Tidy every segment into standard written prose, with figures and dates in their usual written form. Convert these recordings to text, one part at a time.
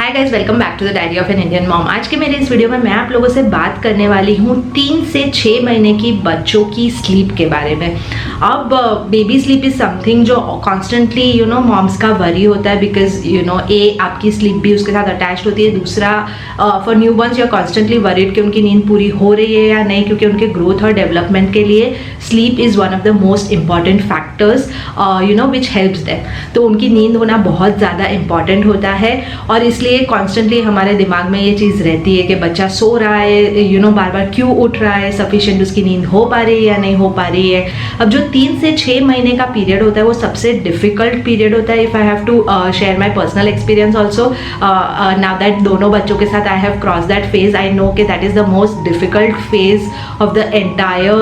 Hi guys, welcome back to the diary of an Indian mom. आज के मेरे इस वीडियो में मैं आप लोगों से बात करने वाली हूँ 3 से 6 महीने की बच्चों की स्लीप के बारे में। अब बेबी स्लीप इज समथिंग जो कॉन्स्टेंटली मॉम्स का वरी होता है, बिकॉज आपकी स्लीप भी उसके साथ अटैच्ड होती है। दूसरा, for newborns you are constantly worried कि उनकी नींद पूरी हो रही है या नहीं, क्योंकि उनके ग्रोथ और डेवलपमेंट के लिए sleep is one of the most important factors which helps them. तो उनकी नींद होना बहुत ज़्यादा इंपॉर्टेंट होता है और इसलिए कॉन्स्टेंटली हमारे दिमाग में ये चीज़ रहती है कि बच्चा सो रहा है, बार बार क्यों उठ रहा है, सफिशिएंट उसकी नींद हो पा रही है या नहीं हो पा रही है। अब जो 3 से 6 महीने का पीरियड होता है वो सबसे डिफिकल्ट पीरियड होता है। If I have to share my personal experience also, now that दोनों बच्चों के साथ I have cross that phase, I know कि that is the most difficult phase of the entire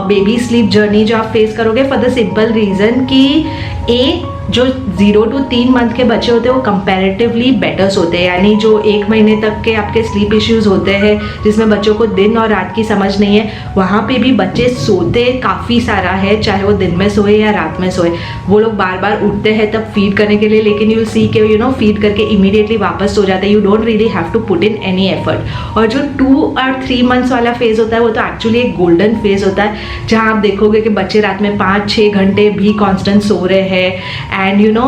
baby sleep journey जो आप face करोगे, for the simple reason कि जो 0 to 3 मंथ के बच्चे होते हैं वो कंपैरेटिवली बेटर्स होते हैं। यानी जो 1 महीने तक के आपके स्लीप इश्यूज होते हैं जिसमें बच्चों को दिन और रात की समझ नहीं है, वहाँ पे भी बच्चे सोते काफ़ी सारा है, चाहे वो दिन में सोए या रात में सोए। वो लोग बार बार उठते हैं तब फीड करने के लिए, लेकिन यू सी के फीड करके इमीडिएटली वापस सो जाते हैं। You don't really have to put in any effort. और जो 2 और 3 मंथ्स वाला फेज होता है वो तो एक्चुअली एक गोल्डन फेज होता है, जहाँ आप देखोगे कि बच्चे रात में 5-6 घंटे भी कॉन्स्टेंट सो रहे हैं एंड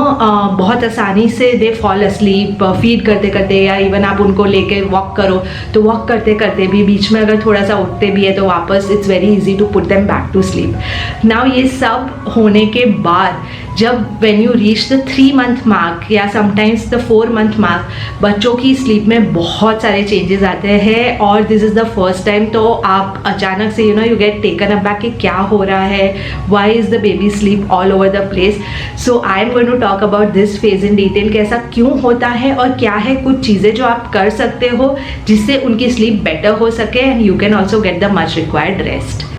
बहुत आसानी से दे फॉल अस्लीप फीड करते करते, या इवन आप उनको लेके वॉक करो तो वॉक करते करते भी बीच में अगर थोड़ा सा उठते भी है तो वापस it's very easy to put them back to sleep. Now ये सब होने के बाद जब when you reach the 3 month mark या समटाइम्स द 4 मंथ मार्क, बच्चों की स्लीप में बहुत सारे चेंजेस आते हैं और this is the first time तो आप अचानक से you get taken up back कि क्या हो रहा है, why is the baby sleep all over the place. So I am going to talk about this phase in detail कि ऐसा क्यों होता है और क्या है कुछ चीज़ें जो आप कर सकते हो जिससे उनकी स्लीप बेटर हो सके and you can also get the much required rest.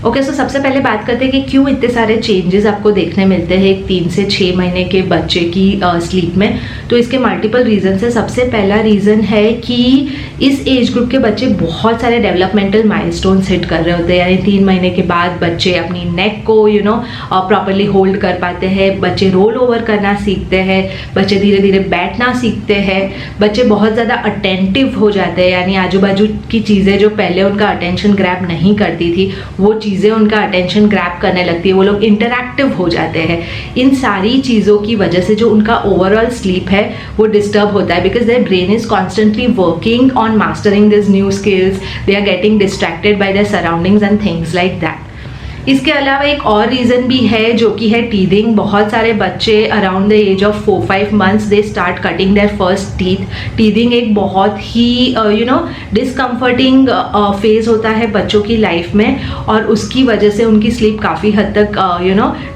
Okay, so सबसे पहले बात करते हैं कि क्यों इतने सारे चेंजेस आपको देखने मिलते हैं एक 3 से 6 महीने के बच्चे की स्लीप में। तो इसके मल्टीपल रीजन है। सबसे पहला रीज़न है कि इस एज ग्रुप के बच्चे बहुत सारे डेवलपमेंटल माइलस्टोन्स हिट कर रहे होते हैं। यानी 3 महीने के बाद बच्चे अपनी नेक को प्रॉपरली होल्ड कर पाते हैं, बच्चे रोल ओवर करना सीखते हैं, बच्चे धीरे धीरे बैठना सीखते हैं, बच्चे बहुत ज़्यादा अटेंटिव हो जाते हैं। यानी आजू बाजू की चीज़ें जो पहले उनका अटेंशन ग्रैब नहीं करती थी वो चीज़ें उनका अटेंशन ग्रैब करने लगती है, वो लोग इंटरैक्टिव हो जाते हैं। इन सारी चीज़ों की वजह से जो उनका ओवरऑल स्लीप है वो डिस्टर्ब होता है, because their brain is constantly working on mastering this new skills, they are getting distracted by their surroundings and things like that. इसके अलावा एक और रीज़न भी है जो कि है टीथिंग। बहुत सारे बच्चे around the age of 4-5 months they start cutting their first teeth. Teething एक बहुत ही डिस्कम्फर्टिंग फेज होता है बच्चों की लाइफ में और उसकी वजह से उनकी स्लीप काफ़ी हद तक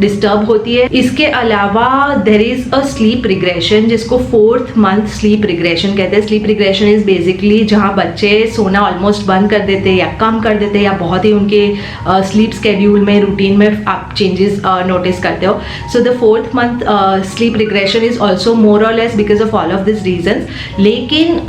डिस्टर्ब होती है। इसके अलावा there is a sleep regression जिसको 4th मंथ स्लीप रिग्रेशन कहते हैं। स्लीप रिग्रेशन इज़ बेसिकली जहाँ बच्चे सोना ऑलमोस्ट बंद कर देते या कम कर देते या बहुत ही उनके स्लीप स्केड्यूल में रूटीन में आप चेंजेस नोटिस करते हो। So the 4th month sleep regression is also more और less because of all of this reason. लेकिन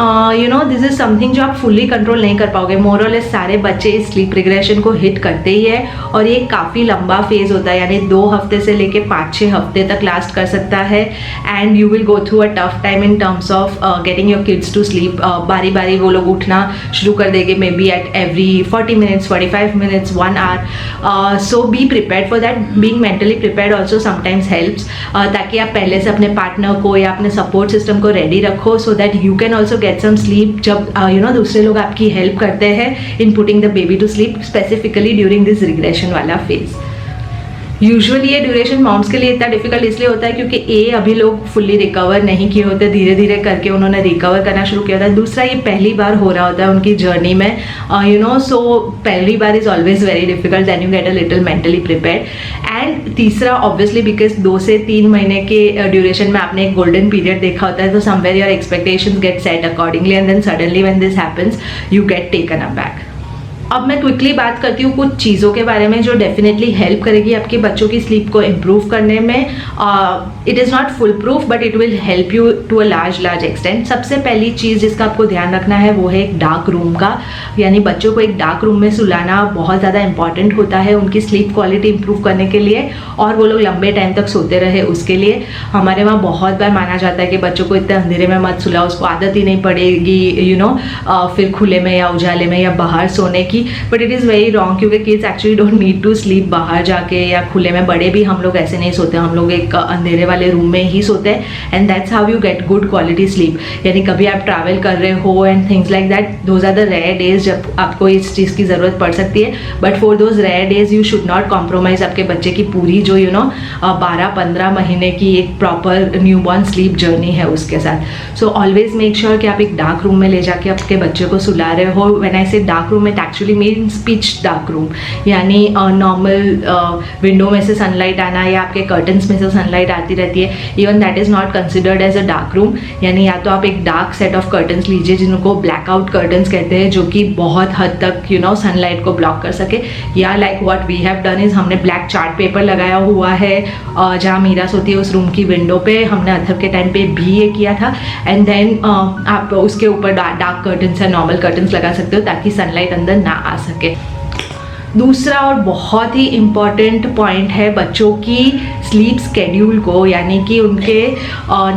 दिस इज समथिंग जो आप फुल्ली कंट्रोल नहीं कर पाओगे। मोर और लेस सारे बच्चे इस स्लीप रिग्रेशन को हिट करते ही है और ये काफ़ी लंबा फेज होता है, यानी 2 हफ्ते से लेके 5-6 हफ्ते तक लास्ट कर सकता है and you will go through a tough time in terms of getting your kids to sleep. बारी बारी वो लोग उठना शुरू कर देंगे, may be at every 40 minutes, 45 minutes, 1 hour. So be prepared for that. Being mentally prepared also sometimes helps, ताकि आप पहले से अपने पार्टनर को या अपने सपोर्ट सिस्टम को रेडी रखो so that you can also get some sleep जब दूसरे लोग आपकी हेल्प करते हैं in putting the baby to sleep, specifically during this regression वाला फेज। यूजुअली ये ड्यूरेशन मॉम्स के लिए इतना डिफिकल्ट इसलिए होता है क्योंकि अभी लोग फुल्ली रिकवर नहीं किए होते, धीरे धीरे करके उन्होंने रिकवर करना शुरू किया होता है। दूसरा, ये पहली बार हो रहा होता है उनकी जर्नी में, सो पहली बार is always very difficult, then you get a little mentally prepared. And तीसरा, ऑब्वियसली बिकॉज 2 से 3 महीने के ड्यूरेशन में आपने एक गोल्डन पीरियड देखा होता है, तो somewhere your expectations get set accordingly and then suddenly when this happens you get taken up back. अब मैं क्विकली बात करती हूँ कुछ चीज़ों के बारे में जो डेफिनेटली हेल्प करेगी आपके बच्चों की स्लीप को इम्प्रूव करने में। It is not full proof but it will help you to a large extent. सबसे पहली चीज़ जिसका आपको ध्यान रखना है वो है एक डार्क रूम का, यानी बच्चों को एक डार्क रूम में सुलाना बहुत ज़्यादा इंपॉर्टेंट होता है उनकी स्लीप क्वालिटी इंप्रूव करने के लिए और वो लोग लंबे टाइम तक सोते रहे उसके लिए। हमारे वहाँ बहुत बार माना जाता है कि बच्चों को इतने अंधेरे में मत सुलाओ, उसको आदत ही नहीं पड़ेगी फिर खुले में या उजाले में या बाहर सोने की। But it is very wrong, क्योंकि kids actually don't need to sleep बाहर जाके या खुले में। बड़े भी हम लोग ऐसे नहीं सोते, हम लोग एक अंधेरे वाले रूम में ही सोते हैं and that's how you get good quality sleep. यानी कभी आप ट्रैवल कर रहे हो and things like that, those are the rare days जब आपको इस चीज़ की ज़रूरत पड़ सकती है। But for those rare days you should not compromise आपके बच्चे की पूरी जो 12-15 महीने की एक प्रॉपर न्यूबॉर्न स्लीप जर्नी है उसके साथ। सो ऑलवेज मेक श्योर कि आप एक डार्क रूम में ले जाके आपके बच्चे को सुला रहे हो। व्हेन आई से dark room it actually means pitch dark room, यानी नॉर्मल विंडो में से सनलाइट आना या आपके कर्टन्स में से सनलाइट आती रहती है, even that is not considered as a dark room. यानी या तो आप एक डार्क सेट ऑफ कर्टन्स लीजिए जिनको ब्लैकआउट कर्टन्स कहते हैं, जो कि बहुत हद तक सनलाइट को ब्लॉक कर सके, या like what we have done is हमने ब्लैक चार्ट पेपर लगाया हुआ है जहाँ मीरा सोती है उस रूम की विंडो पे, हमने अथर्व के टाइम पे भी ये किया था। एंड देन आप उसके ऊपर डार्क कर्टन्स या नॉर्मल कर्टन्स लगा सकते हो ताकि सनलाइट अंदर ना आ सके। दूसरा और बहुत ही इम्पॉर्टेंट पॉइंट है बच्चों की स्लीप स्केड्यूल को, यानी कि उनके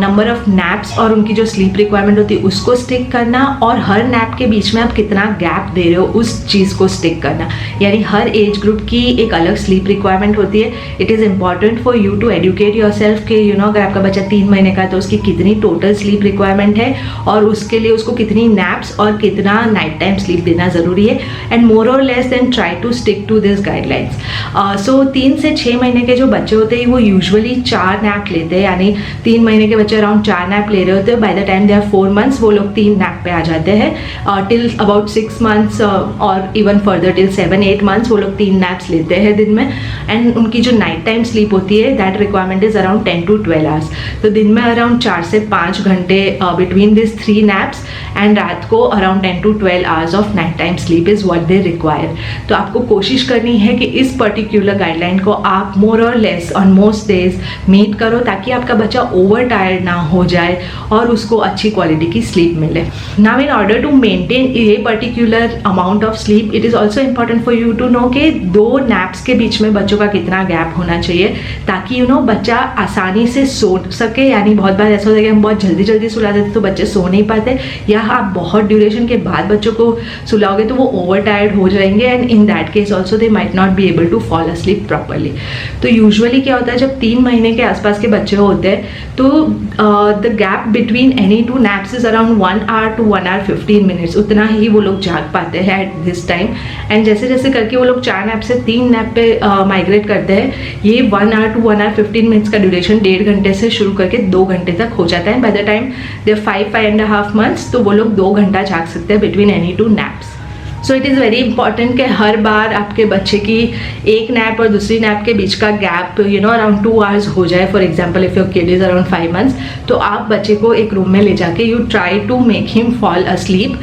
नंबर ऑफ नैप्स और उनकी जो स्लीप रिक्वायरमेंट होती है उसको स्टिक करना, और हर नैप के बीच में आप कितना गैप दे रहे हो उस चीज़ को स्टिक करना। यानी हर एज ग्रुप की एक अलग स्लीप रिक्वायरमेंट होती है। It is important for you to educate yourself कि अगर आपका बच्चा 3 महीने का है तो उसकी कितनी टोटल स्लीप रिक्वायरमेंट है और उसके लिए उसको कितनी नैप्स और कितना नाइट टाइम स्लीप देना ज़रूरी है। एंड मोर और less then try to stick to this guidelines. So 3 से 6 महीने के जो बच्चे होते हैं वो यूजुअली 4 नैप लेते हैं, यानी 3 महीने के बच्चे अराउंड 4 नैप ले रहे होते हैं। By the time they are 4 months वो लोग 3 नैप पे आ जाते हैं। टिल अबाउट 6 months और इवन फर्दर टिल 7-8 months वो लोग 3 नैप्स लेते हैं दिन में। एंड उनकी जो नाइट टाइम स्लीप होती है that requirement is around 10 to 12 hours। तो दिन में अराउंड 4 से 5 घंटे बिटवीन दिस 3 नैप्स, एंड रात को around 10 to 12 hours of night time sleep is what they require. तो आपको कोशिश करनी है कि इस पर्टिकुलर गाइडलाइन को आप मोर और less on most days meet करो ताकि आपका बच्चा ओवर टायर्ड ना हो जाए और उसको अच्छी क्वालिटी की स्लीप मिले। Now in order to maintain ये particular amount of sleep it is also important for you to know कि 2 नैप्स के बीच में बच्चों का कितना गैप होना चाहिए ताकि बच्चा आसानी से सो सके। यानी बहुत बार ऐसा होता है कि हम बहुत जल्दी जल्दी सुला देते तो बच्चे सो नहीं पाते, या आप बहुत ड्यूरेशन के बाद बच्चों को सुलाओगे तो वो ओवर टायर्ड हो जाएंगे and in that case also they might not be able to fall asleep properly. तो यूजुअली क्या होता है जब 3 महीने के आसपास के बच्चे होते हैं तो the gap between any 2 naps is around 1 hour to 1 hour 15 minutes, उतना ही वो लोग जाग पाते हैं एट दिस टाइम। एंड जैसे जैसे करके वो लोग 4 नैप से 3 नैप पे माइग्रेट करते हैं, ये 1 hour to 1 hour 15 minutes का ड्यूरेशन 1.5 घंटे से शुरू करके 2 घंटे तक हो जाता है। Bye the time they 5.5 months तो वो लोग 2 घंटा जाग सकते हैं between any 2 naps. So it is very important कि हर बार आपके बच्चे की एक नैप और दूसरी नैप के बीच का गैप अराउंड 2 hours हो जाए। For example if your kid is around 5 months तो आप बच्चे को एक रूम में ले जाके you try to make him fall asleep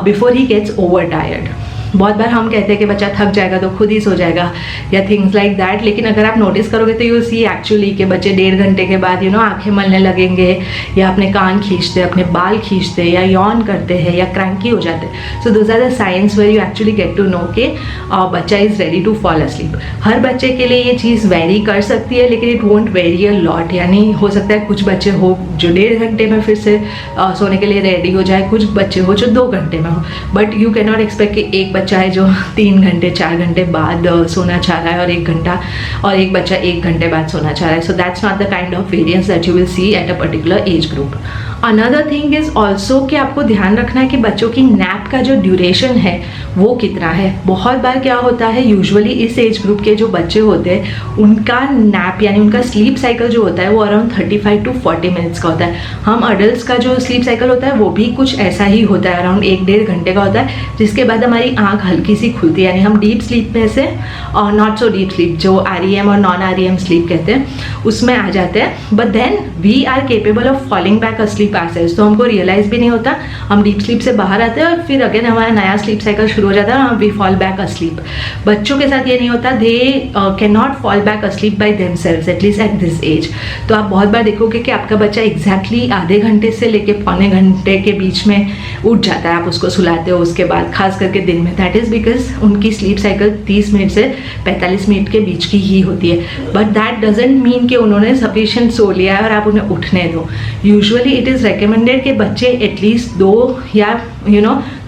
before he gets over tired. बहुत बार हम कहते हैं कि बच्चा थक जाएगा तो खुद ही सो जाएगा या थिंग्स लाइक दैट, लेकिन अगर आप नोटिस करोगे तो यू सी एक्चुअली कि बच्चे 1.5 घंटे के बाद आंखें मलने लगेंगे या अपने कान खींचते हैं, अपने बाल खींचते हैं या यॉन करते हैं या क्रैंकी हो जाते हैं। So those are the signs where you actually get to know कि बच्चा is ready to fall asleep. हर बच्चे के लिए ये चीज़ वेरी कर सकती है लेकिन it won't very a lot. यानी हो सकता है कुछ बच्चे हो जो 1.5 घंटे में फिर से सोने के लिए रेडी हो जाए, कुछ बच्चे हो जो 2 घंटे में हो। But you can not expect कि एक बच्चा है जो 3 घंटे 4 घंटे बाद सोना चाह रहा है और एक बच्चा 1 घंटे बाद सोना चाह रहा है। So that's not the kind of variance that you will see at a particular age group. Another thing is also कि आपको ध्यान रखना है कि बच्चों की नैप का जो ड्यूरेशन है वो कितना है। बहुत बार क्या होता है यूजुअली इस एज ग्रुप के जो बच्चे होते हैं उनका नैप यानी उनका स्लीप साइकिल जो होता है वो अराउंड 35 to 40 minutes का होता है। हम अडल्ट का जो स्लीप साइकिल होता है वो भी कुछ ऐसा ही होता है, अराउंड 1-1.5 घंटे का होता है, जिसके बाद हमारी आँख हल्की सी खुलती है। यानी हम डीप स्लीप में से नॉट सो डीप स्लीप जो REM और नॉन REM स्लीप कहते हैं उसमें आ जाते हैं। But then we are capable of falling back asleep sleep passage, तो हमको रियलाइज भी नहीं होता, हम डीप स्लीप से बाहर आते हैं और फिर अगेन हमारा नया स्लीप साइकिल शुरू हो जाता है और वी फॉल बैक अस्लीप। बच्चों के साथ ये नहीं होता, they can not fall back asleep by themselves at least at this age. तो आप बहुत बार देखोगे कि आपका बच्चा एग्जैक्टली आधे घंटे से लेके पौने घंटे के बीच में उठ जाता है, आप उसको सुलाते हो उसके बाद, खास करके दिन में। दैट इज बिकॉज उनकी स्लीप साइकिल 30 मिनट से 45 मिनट के बीच की ही होती है। बट दैट डजेंट मीन कि उन्होंने सफिशिएंट सो लिया है और आप उन्हें उठने दो। यूजुअली इट इज़ रिकमेंडेड कि बच्चे एटलीस्ट 2 या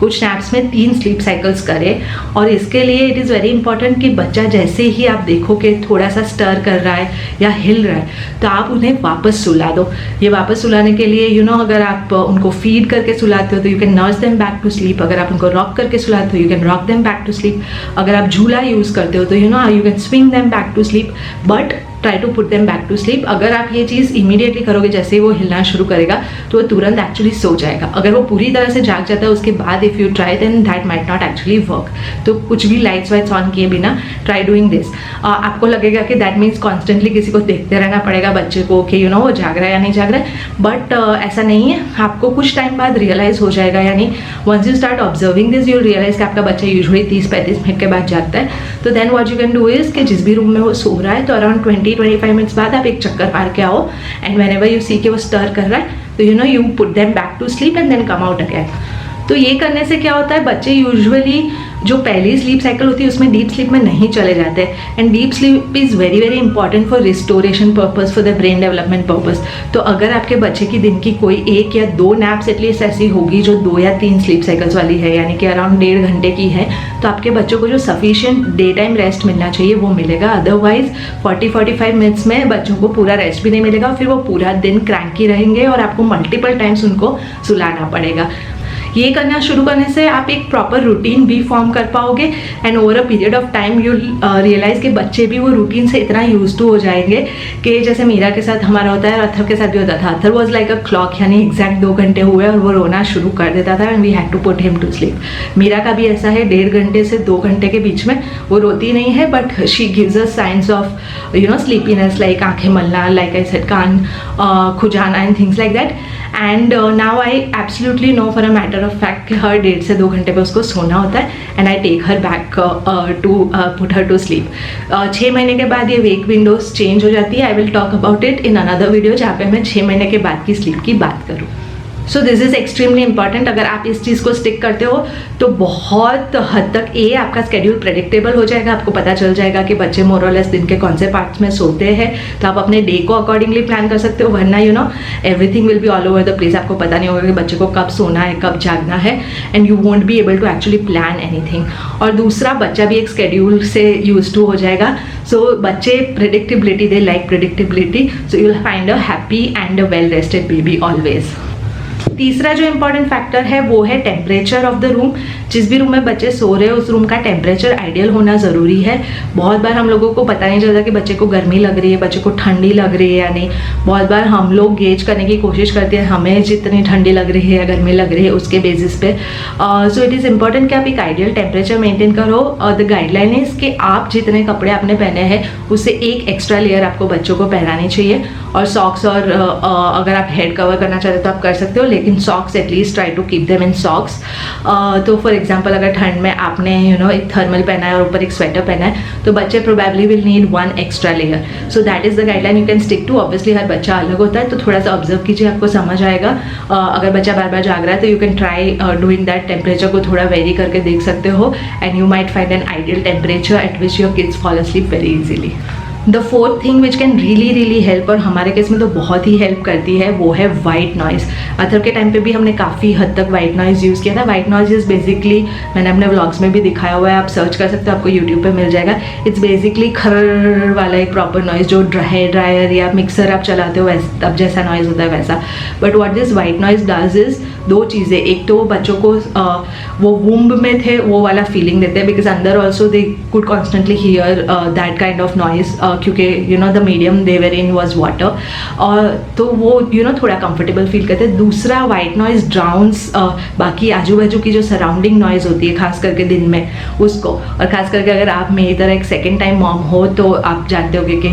कुछ नैप्स में 3 स्लीप साइकिल्स करें। और इसके लिए इट इज़ वेरी इंपॉर्टेंट कि बच्चा जैसे ही आप देखो कि थोड़ा सा स्टर कर रहा है या हिल रहा है, तो आप उन्हें वापस सुला दो। ये वापस सुलाने के लिए अगर आप उनको फीड करके सुलाते हो तो you can nurse them back to sleep. अगर आप उनको रॉक करके सुलाते हो you can rock them back to sleep. अगर आप झूला यूज़ करते हो तो you can swing them back to sleep, but try to put them back to sleep. अगर आप ये चीज़ इमीडिएटली करोगे, जैसे ही वो हिलना शुरू करेगा तो वो तुरंत एक्चुअली सो जाएगा। अगर वो पूरी तरह से जाग जाता है उसके बाद if you try then that might not actually work. तो कुछ भी लाइट्स वाइट्स ऑन किए बिना ट्राई डूइंग दिस। आपको लगेगा कि दैट मीन्स कॉन्स्टेंटली किसी को देखते रहना पड़ेगा बच्चे को कि वो जाग रहा है या नहीं जाग रहा है, बट ऐसा नहीं है। आपको कुछ टाइम बाद रियलाइज़ हो जाएगा, यानी once you start observing this you realise कि आपका बच्चा यूजुअली 30-35 मिनट के बाद जागता है। तो then what you can do is कि जिस भी रूम में वो सो रहा है तो अराउंड 20-25 मिनट्स बाद आप एक चक्कर मार के आओ एंड व्हेनेवर यू सी कि वो स्टर कर रहा है तो you put them back to sleep and then come out again. तो ये करने से क्या होता है, बच्चे यूजुअली जो पहली स्लीप साइकिल होती है उसमें डीप स्लीप में नहीं चले जाते। And deep sleep is very very important for restoration purpose, for the brain development purpose. तो अगर आपके बच्चे की दिन की कोई 1 या 2 नैप्स एटलीस्ट ऐसी होगी जो 2 या 3 स्लीप साइकिल्स वाली है, यानी कि अराउंड 1.5 घंटे की है, तो आपके बच्चों को जो सफिशिएंट डे टाइम रेस्ट मिलना चाहिए वो मिलेगा। अदरवाइज 40-45 मिनट्स में बच्चों को पूरा रेस्ट भी नहीं मिलेगा, फिर वो पूरा दिन क्रैंकी रहेंगे और आपको मल्टीपल टाइम्स उनको सुलाना पड़ेगा। ये करना शुरू करने से आप एक प्रॉपर रूटीन भी फॉर्म कर पाओगे and over a period of time you realise के बच्चे भी वो रूटीन से इतना यूज टू हो जाएंगे कि जैसे मीरा के साथ हमारा होता है और अथर के साथ भी होता था। Athar was like a clock, यानी एग्जैक्ट 2 घंटे हुए और वो रोना शुरू कर देता था and we had to put him to sleep. Meera का भी ऐसा है, 1.5 घंटे से 2 घंटे के बीच में वो रोती नहीं है, but she gives us signs of sleepiness, like आंखें मलना, लाइक आई सेड कान खुजाना and things like that. And now I absolutely know for a matter of fact कि हर 1.5 से 2 घंटे पे उसको सोना होता है and I take her back to put her to sleep. 6 महीने के बाद ये वेक विंडोज चेंज हो जाती है। I will talk about it in another video जहाँ पे मैं 6 महीने के बाद की स्लीप की बात करूँ। So this is extremely important. अगर आप इस चीज़ को स्टिक करते हो तो बहुत हद तक आपका स्केड्यूल प्रेडिक्टेबल हो जाएगा। आपको पता चल जाएगा कि बच्चे मोर और लेस दिन के कौन से पार्ट्स में सोते हैं, तो आप अपने डे को अकॉर्डिंगली प्लान कर सकते हो। वरना everything will be all over the place. आपको पता नहीं होगा कि बच्चे को कब सोना है, कब जागना है, and you won't be able to actually plan anything. और दूसरा, बच्चा भी एक स्केड्यूल से यूज टू हो जाएगा। सो बच्चे predictability, they like predictability, so you will find a happy and a well rested baby always. तीसरा जो इंपॉर्टेंट फैक्टर है वो है टेम्परेचर ऑफ द रूम। जिस भी रूम में बच्चे सो रहे हैं उस रूम का टेम्परेचर आइडियल होना ज़रूरी है। बहुत बार हम लोगों को पता नहीं चलता कि बच्चे को गर्मी लग रही है, बच्चे को ठंडी लग रही है या नहीं। बहुत बार हम लोग गेज करने की कोशिश करते हैं हमें जितनी ठंडी लग रही है या गर्मी लग रही है उसके बेसिस पे। सो इट इज़ इम्पॉर्टेंट कि आप एक आइडियल टेम्परेचर मेंटेन करो। द गाइडलाइन इज़ कि आप जितने कपड़े आपने पहने हैं उससे एक एक्स्ट्रा लेयर आपको बच्चों को पहनानी चाहिए। और सॉक्स और अगर आप हेड कवर करना चाहते हो तो आप कर सकते हो, लेकिन socks at least try to keep them in socks. तो फॉर एग्जांपल अगर ठंड में आपने एक थर्मल पहना है और ऊपर एक स्वेटर पहना है तो बच्चे probably will need 1 extra layer. So that is the guideline you can stick to. Obviously हर बच्चा अलग होता है, तो थोड़ा सा ऑब्जर्व कीजिए, आपको समझ आएगा। अगर बच्चा बार बार जाग रहा है तो you can try doing that, temperature को थोड़ा वेरी करके देख सकते हो and you might find an ideal temperature at which your kids fall asleep very easily. The fourth thing which can really help, और हमारे केस में तो बहुत ही हेल्प करती है, वो है वाइट नॉइज़। अथर के टाइम पे भी हमने काफ़ी हद तक वाइट नॉइज़ यूज़ किया था। वाइट नॉइज़ इज़ बेसिकली, मैंने अपने व्लॉग्स में भी दिखाया हुआ है, आप सर्च कर सकते हो, आपको यूट्यूब पे मिल जाएगा। इट्स बेसिकली खर्र वाला एक प्रॉपर नॉइज़, जो हेयर ड्रायर या मिक्सर आप चलाते हो वैसे तब जैसा नॉइज़ होता है वैसा। But what this white noise does is 2 चीज़ें। एक तो बच्चों को वो वुम्ब में थे वो वाला फीलिंग देते हैं, बिकॉज अंदर also they could constantly hear that kind of noise क्योंकि the medium they were in was water, और तो वो थोड़ा कंफर्टेबल फील करते हैं। दूसरा, वाइट नॉइज़ ड्राउन्स बाकी आजू बाजू की जो सराउंडिंग नॉइज़ होती है खास करके दिन में उसको, और खास करके अगर आप मेरी तरह एक सेकेंड टाइम मॉम हो तो आप जानते होगे कि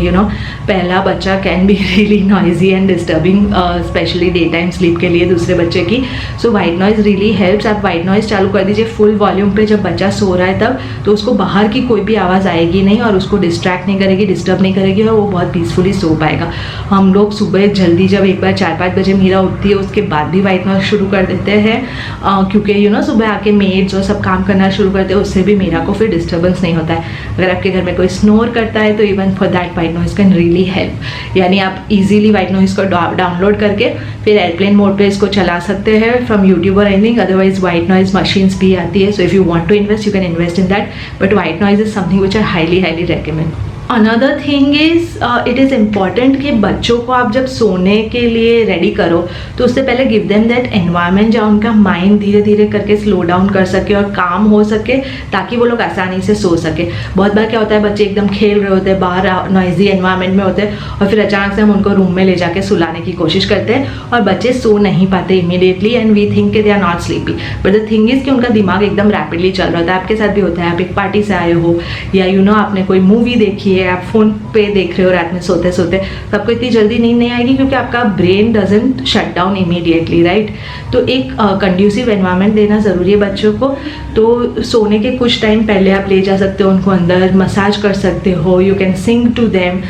पहला बच्चा can be really noisy and disturbing, specially day time sleep के लिए दूसरे बच्चे की। So white noise really helps. आप वाइट नॉइज़ चालू कर दीजिए फुल वॉल्यूम पे जब बच्चा सो रहा है तब, तो उसको बाहर की कोई भी आवाज़ आएगी नहीं और उसको डिस्ट्रैक्ट नहीं करेगी, डिस्टर्ब नहीं करेगी, और वो बहुत पीसफुली सो पाएगा। हम लोग सुबह जल्दी जब एक बार 4-5 बजे मीरा उठती है उसके बाद भी वाइट नॉइज़ शुरू कर देते हैं, क्योंकि सुबह आके मेड्स और सब काम करना शुरू करते हैं, उससे भी मीरा को फिर डिस्टर्बेंस नहीं होता है। अगर आपके घर में कोई स्नोर करता है तो even for that white noise can really help. यानी आप इजीली वाइट नॉइज़ को डाउनलोड करके फिर एयरप्लेन मोड पे इसको चला सकते हैं फ्रॉम यूट्यूब और anything. Otherwise white noise machines भी आती है, so if you want to invest you can invest in that, but white noise is something which I highly recommend. Another thing is it is important कि बच्चों को आप जब सोने के लिए रेडी करो तो उससे पहले गिव देम दैट एनवायरनमेंट जहाँ उनका माइंड धीरे धीरे करके स्लो डाउन कर सके और काम हो सके, ताकि वो लोग आसानी से सो सके। बहुत बार क्या होता है, बच्चे एकदम खेल रहे होते हैं, बाहर नॉइजी एनवायरनमेंट में होते हैं, और फिर अचानक से हम उनको रूम में ले जाके सुलाने की कोशिश करते हैं और बच्चे सो नहीं पाते इमीडिएटली एंड वी थिंक कि they are not sleepy, but the thing is कि उनका दिमाग एकदम रैपिडली चल रहा होता है। आपके साथ भी होता है, आप एक पार्टी से आए हो या आपने कोई मूवी देखी है, आप फोन पे देख रहे हो रात में सोते सोते, तो आपको इतनी जल्दी नींद नहीं आएगी क्योंकि आपका brain doesn't shut down immediately, right. तो एक कंड्यूसिव एनवायरनमेंट देना ज़रूरी है बच्चों को। तो सोने के कुछ टाइम पहले आप ले जा सकते हो उनको अंदर, मसाज कर सकते हो, you can sing to them,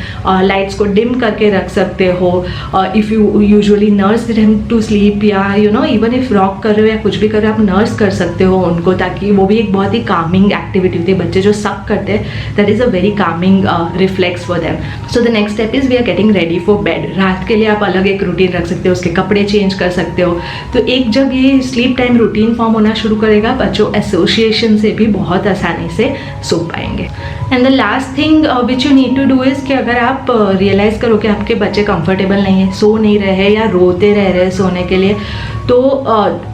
lights को डिम करके रख सकते हो, if you usually nurse them to sleep, या इवन इफ रॉक कर रहे हो या कुछ भी कर रहे हो आप नर्स कर सकते हो उनको, ताकि वो भी एक बहुत ही कामिंग एक्टिविटी होती है। बच्चे जो सक करते हैं that is a very calming reflex for them. So the next step is we are getting ready for bed. रात के लिए आप अलग एक रूटीन रख सकते हो, उसके कपड़े चेंज कर सकते हो। तो एक जब ये स्लीप टाइम रूटीन फॉर्म होना शुरू करेगा, बच्चों एसोसिएशन से भी बहुत आसानी से सो पाएंगे। And the last thing which you need to do is कि अगर आप रियलाइज़ करो कि आपके बच्चे कंफर्टेबल नहीं है, सो नहीं रहे या रोते रह रहे हैं सोने के लिए, तो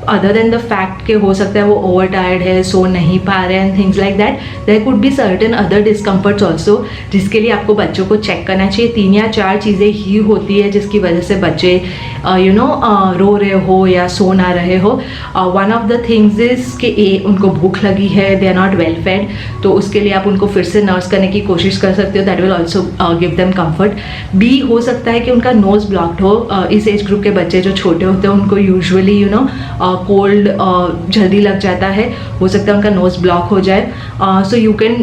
अदर देन द फैक्ट कि हो सकता है वो ओवर टायर्ड है, सो नहीं पा रहे हैं, things like that, there could be certain other discomforts also, जिसके लिए आपको बच्चों को चेक करना चाहिए। 3 या 4 चीज़ें ही होती है जिसकी वजह से बच्चे रो रहे हो या सो ना रहे हो। One of the things is कि उनको भूख लगी है, they are not well fed, तो उसके लिए आप उनको फिर से नर्स करने की कोशिश कर सकते हो, that will also give them comfort. B, हो सकता है कि उनका नोज ब्लॉक्ड हो। इस एज ग्रुप के बच्चे जो छोटे होते हैं उनको यूजुअली कोल्ड जल्दी लग जाता है, हो सकता है उनका नोज ब्लॉक हो जाए। So you can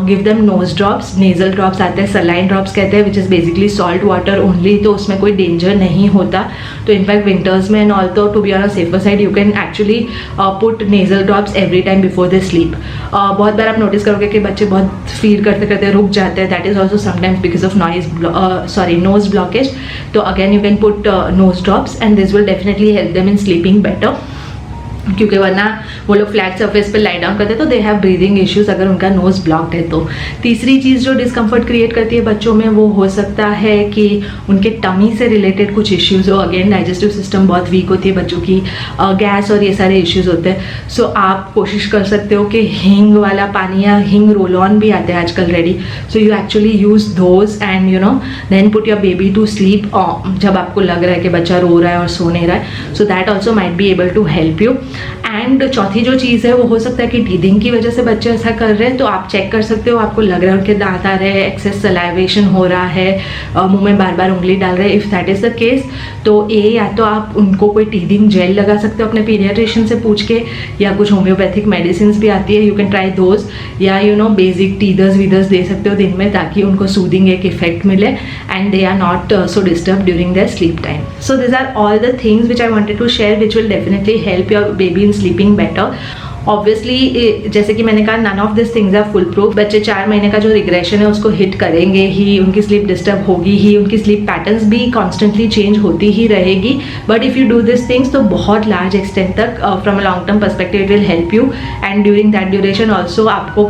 give them nose drops, nasal drops आते हैं, सलाइन ड्रॉप्स कहते हैं, which is basically salt water only, तो उसमें कोई डेंजर नहीं होता। तो इनफैक्ट विंटर्स में एंड ऑल, तो to be on a safer side you can actually put nasal drops every time before they sleep. बहुत बार आप नोटिस करोगे कि बच्चे बहुत फील करते करते रुक जाते हैं, that is also sometimes because of nose blockage. तो again you can put nose drops and this will definitely help them in sleeping better, क्योंकि वरना वो लोग फ्लैट सरफेस पे लाई डाउन करते हैं तो दे हैव ब्रीदिंग इश्यूज अगर उनका नोज ब्लॉक्ड है तो। तीसरी चीज़ जो डिस्कम्फर्ट क्रिएट करती है बच्चों में वो हो सकता है कि उनके टमी से रिलेटेड कुछ इश्यूज हो। अगेन डाइजेस्टिव सिस्टम बहुत वीक होती है बच्चों की, गैस और ये सारे इश्यूज होते हैं। सो आप कोशिश कर सकते हो कि हींग वाला पानी या हींग रोल ऑन भी आते हैं आजकल ready, so you actually use those and then put your baby to sleep जब आपको लग रहा है कि बच्चा रो रहा है और सो नहीं रहा है। So that also might be able to help you. And चौथी जो चीज़ है वो हो सकता है कि टीथिंग की वजह से बच्चे ऐसा कर रहे हैं, तो आप चेक कर सकते हो, आपको लग रहा है उनके दांत आ रहे हैं, एक्सेस सलाइवेशन हो रहा है, मुंह में बार बार उंगली डाल रहे हैं, if that is the case तो या तो आप उनको कोई टीथिंग जेल लगा सकते हो अपने पीडियाट्रिशियन से पूछ के, या कुछ होम्योपैथिक मेडिसिन भी आती है, यू कैन ट्राई दोज, या बेसिक टीदर्स वीदर्स दे सकते हो दिन में, ताकि उनको सूदिंग एक इफेक्ट मिले and they are not so disturb during their sleep time. So this are all the things which I wanted to share which will definitely help your baby in sleeping better. Obviously जैसे कि मैंने कहा, none of this things are full proof. बच्चे 4 महीने का जो regression है उसको हिट करेंगे ही, उनकी स्लीप डिस्टर्ब होगी ही, उनकी स्लीप पैटर्न्स भी कॉन्स्टेंटली चेंज होती ही रहेगी, but if you do this things तो बहुत लार्ज एक्सटेंट तक from a long term perspective it will help you and during that duration also आपको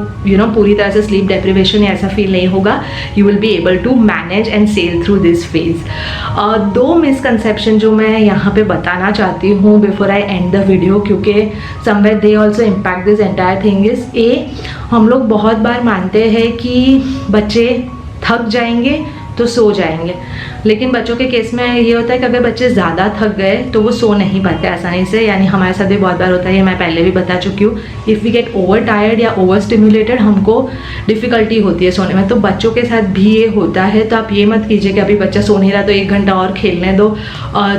पूरी तरह से स्लीप डेप्रिवेशन ऐसा फील नहीं होगा, you will be able to manage and sail through this phase. 2 misconception जो मैं यहाँ पे बताना चाहती हूँ before I end the video, क्योंकि somewhere they also impact this entire thing is, हम लोग बहुत बार मानते हैं कि बच्चे थक जाएंगे तो सो जाएंगे। लेकिन बच्चों के केस में ये होता है कि अगर बच्चे ज़्यादा थक गए तो वो सो नहीं पाते आसानी से, यानी हमारे साथ भी बहुत बार होता है, ये मैं पहले भी बता चुकी हूँ। If we get over tired या ओवर स्टिमुलेटेड, हमको डिफ़िकल्टी होती है सोने में। तो बच्चों के साथ भी ये होता है। तो आप ये मत कीजिए कि अभी बच्चा सो नहीं रहा तो 1 घंटा और खेलने दो,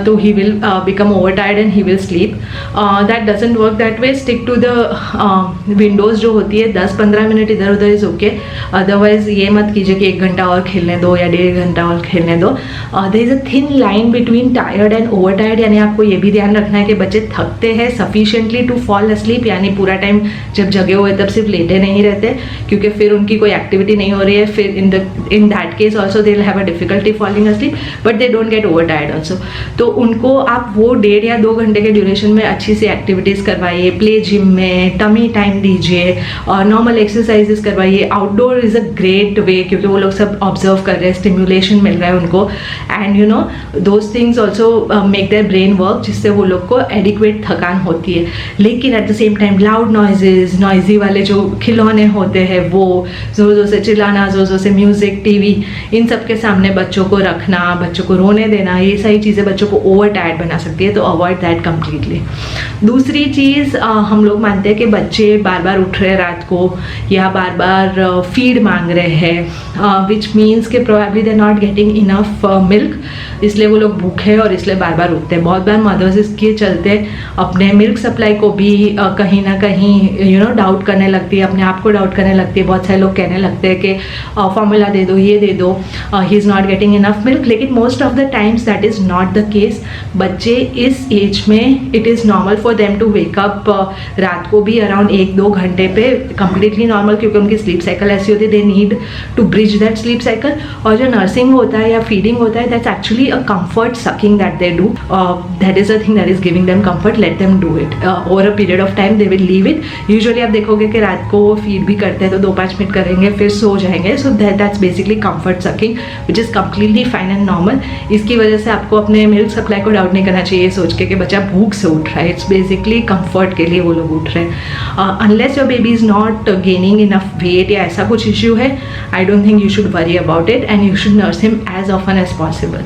तो he will become over tired and he will sleep. That doesn't work that way. Stick to the windows जो होती है 10-15 मिनट इधर उधर इज़ ओके। अदरवाइज ये मत कीजिए कि 1 घंटा और खेलने दो या 1.5 घंटा और खेलने दो। There is a thin line between tired and over tired, यानी आपको ये भी ध्यान रखना है कि बच्चे थकते हैं सफिशिएंटली टू फॉल अस्लीप, यानी पूरा टाइम जब जगे हुए तब सिर्फ लेटे नहीं रहते, क्योंकि फिर उनकी कोई एक्टिविटी नहीं हो रही है। फिर इन that case also they will have a difficulty falling asleep, but they don't get over tired also. तो उनको आप वो 1.5 या 2 घंटे के ड्यूरेशन में अच्छी सी एक्टिविटीज़ करवाइए, प्ले जिम में टमी टाइम दीजिए, नॉर्मल एक्सरसाइजेस करवाइए। Outdoor is a great way, क्योंकि वो लोग सब ऑब्जर्व कर रहे हैं, स्टिम्युलेशन मिल रहा है उनको, and you know those things also make their brain work, जिससे वो लोग को एडिक्वेट थकान होती है। लेकिन at the same time loud noises, noisy वाले जो खिलौने होते हैं वो, जोर जोर से चिल्लाना, जोर जोर से म्यूजिक, टीवी, इन सब के सामने बच्चों को रखना, बच्चों को रोने देना, ये सारी चीज़ें बच्चों को ओवर टायर्ड बना सकती है। तो अवॉइड दैट कम्प्लीटली। दूसरी चीज़, हम लोग मानते हैं कि बच्चे बार बार उठ रहे हैं रात को या बार बार फीड मांग रहे हैं, विच मीन्स के probably they not getting enough milk, इसलिए वो लोग भूखे और इसलिए बार बार उठते हैं। बहुत बार मदर्स इसके चलते अपने मिल्क सप्लाई को भी कहीं ना कहीं डाउट करने लगती है, अपने आप को डाउट करने लगती है। बहुत सारे लोग कहने लगते हैं कि फॉर्मूला दे दो, ये दे दो, he is not getting enough milk. लेकिन most of the times that is not the case. बच्चे इस एज में it is normal for them to wake up रात को भी अराउंड 1-2 घंटे पे, कम्प्लीटली नॉर्मल, क्योंकि उनकी स्लीप साइकिल ऐसी होती है, they need to bridge that sleep cycle. और जो नर्सिंग होता है या फीडिंग होता है, that's actually a comfort sucking that they do, that is a thing that is giving them comfort. Let them do it over a period of time, they will leave it. Usually आप देखोगे कि रात को वो feed भी करते हैं तो 2-5 मिनट करेंगे फिर सो जाएंगे। So that's basically comfort sucking which is completely fine and normal. इसकी वजह से आपको अपने मिल्क सप्लाई को डाउट नहीं करना चाहिए सोच के कि बच्चा भूख से उठ रहा है। इट्स बेसिकली कंफर्ट के लिए वो लोग उठ रहे हैं। Unless your baby is not gaining enough weight या ऐसा कुछ इश्यू है, I don't think you should worry about it and you should nurse him as often as possible.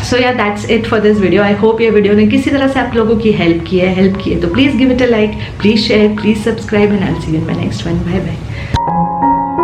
So या that's it for this video. I hope ये video ने किसी तरह से आप लोगों की हेल्प की है तो please give it a like, please share, please subscribe and I will see you in my next one. Bye bye.